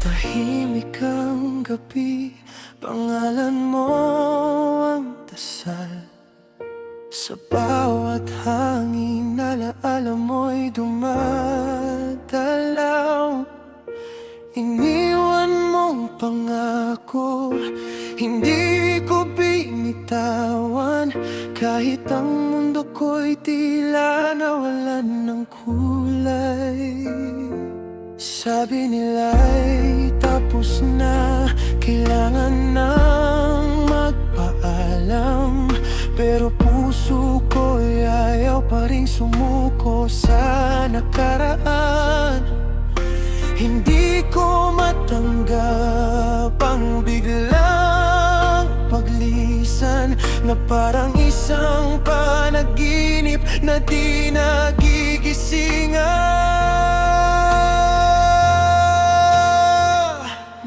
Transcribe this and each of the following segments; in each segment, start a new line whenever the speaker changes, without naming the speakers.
Tahimik ang gabi, pangalan mo ang dasal. Sa bawat hangin, alaala mo'y dumadalaw. Iniwan mong pangako, hindi ko binitawan. Kahit ang mundo ko'y tila nawalan ng kulay. Sabi nila'y tapos na, kailangan nang magpaalam. Pero puso ko'y ayaw pa rin sumuko sa nakaraan. Hindi ko matanggap ang biglang paglisan na parang isang panaginip na di nagigisingan.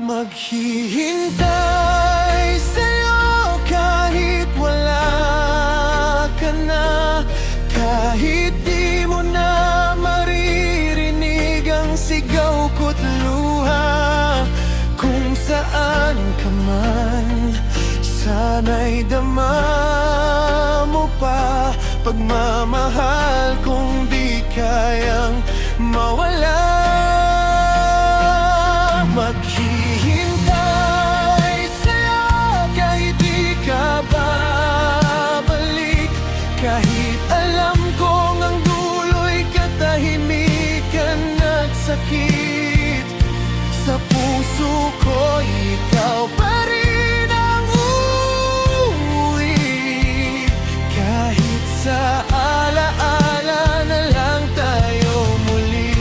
Maghihintay sa'yo kahit wala ka na, kahit di mo na maririnig ang sigaw ko't luha. Kung saan ka man, sana'y dama mo pa pagmamahal kung di kayang mawala. Maghihintay sa'yo kahit di ka babalik, kahit alam kong ang dulo'y katahimikan at sakit. Sa puso ko ikaw pa rin ang uuwi, kahit sa alaala na lang tayo muli.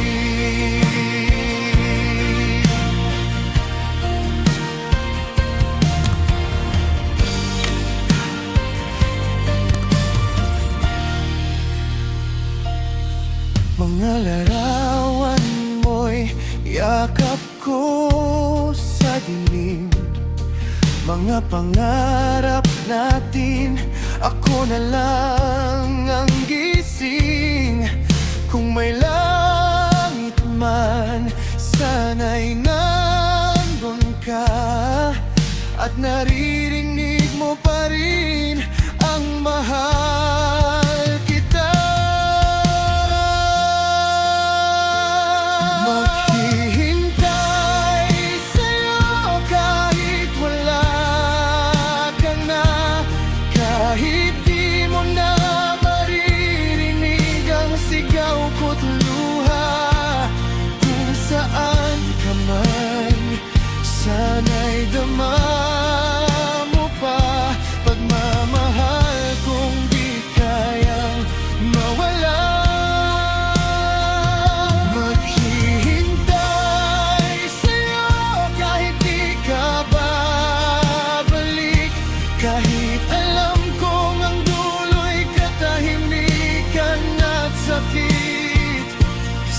Mga larawan mo'y yakap ko sa dilim. Mga pangarap natin, ako na lang ang gising. Kung may langit man, sana'y nandun ka at naririnig mo pa rin ang mahal kita. Maghihintay sa'yo kahit wala ka na, kahit di mo na maririnig ang sigaw ko't luha. Kung saan ka man, sana'y dama mo pa pagmamahal kung di kayang mawala. Maghihintay sa'yo kahit di ka babalik, kahit alam kong ang dulo'y katahimikan at sakit.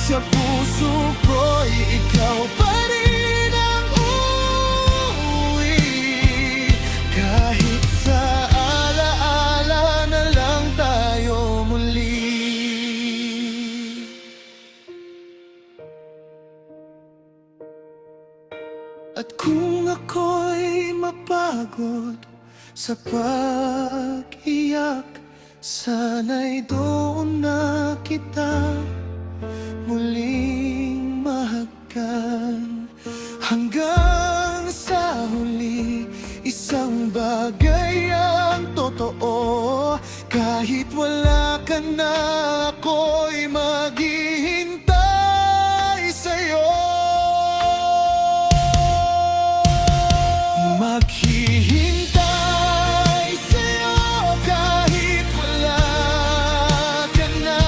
Sa puso ko'y ikaw pa rin ang uuwi, kahit sa alaala na lang tayo muli. At kung ako'y mapagod sa pag-iyak, sana'y doon na kita muling mahagkan. Hanggang sa huli, isang bagay ang totoo, kahit wala ka na, ako'y maghihintay sa'yo. Maghihintay sa'yo kahit wala ka na,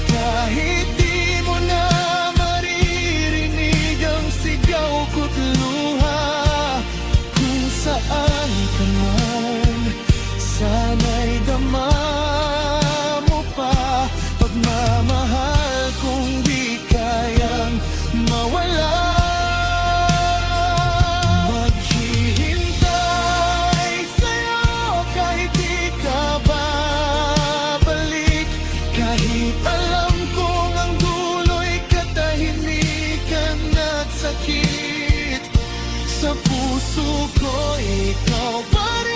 kahit di mo na maririnig ang sigaw ko't luha. Kung saan ka man, Sa puso ko, ikaw pa rin.